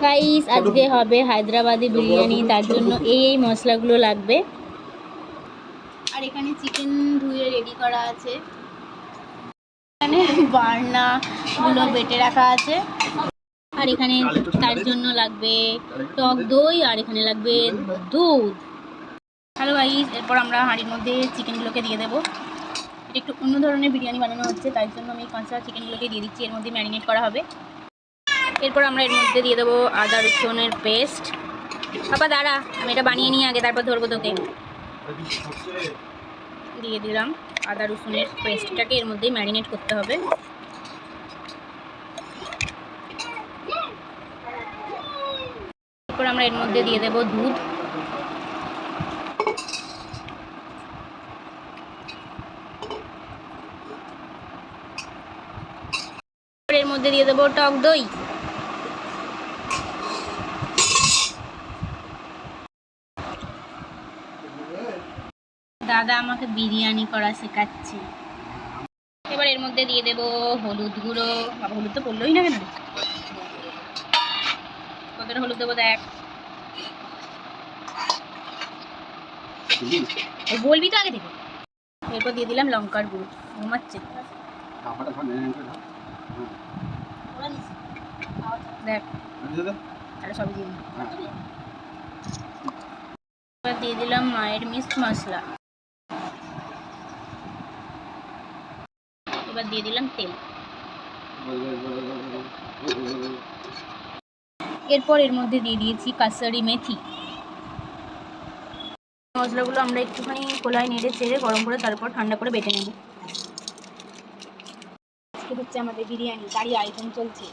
Guys আজকে হবে হায়দ্রাবাদি বিরিয়ানি, তার জন্য এই মশলাগুলো লাগবে। আর এখানে চিকেন ধুয়ে রেডি করা আছে, এখানে বার্নাগুলো বেটে রাখা আছে। আর এখানে তার জন্য লাগবে টক দই, আর এখানে লাগবে দুধ। হ্যালো গাইস, এরপর আমরা হাঁড়ির মধ্যে চিকেনগুলোকে দিয়ে দেবো। এটা একটু অন্য ধরনের বিরিয়ানি বানানো হচ্ছে, তাই জন্য আমি কাঁচা চিকেনগুলোকে দিয়ে দিচ্ছি, এর মধ্যে ম্যারিনেট করা হবে। এরপর আমরা এর মধ্যে দিয়ে দেবো আদা রসুনের পেস্ট। বাবা দাঁড়া, আমি এটা বানিয়ে নিয়ে আগে তারপর ধরবো তোকে। দিয়ে দিলাম আদা রসুনের পেস্টটাকে, এর মধ্যেই ম্যারিনেট করতে হবে। এরপর আমরা এর মধ্যে দিয়ে দেবো দুধ। এর মধ্যে দিয়ে দেবো টক দই। দাদা আমাকে বিরিয়ানি করা শেখাচ্ছে। এবার এর মধ্যে দিয়ে দেবো হলুদ গুঁড়ো। বাবা হলুদ তো পড়লোই না কেন, কতটা হলুদ দেবো দেখ, বলবি তো আগে থেকে। এরপর দিয়ে দিলাম লঙ্কার গুঁড়ো। ঘুমাচ্ছে দেখ, তাহলে সবই দিয়ে দিই। এবার দিয়ে দিলাম মায়ের মিক্সড মশলা। এবার দিয়ে দিলাম তেল। এরপর এর মধ্যে দিয়ে দিয়েছি কাসুরি মেথি। মশলাগুলো আমরা একটুখানি কড়ায় নেড়ে চেড়ে গরম করে তারপর ঠান্ডা করে বেটে নেব। আজকে হচ্ছে আমাদের বিরিয়ানি, তারই আয়োজন চলছে।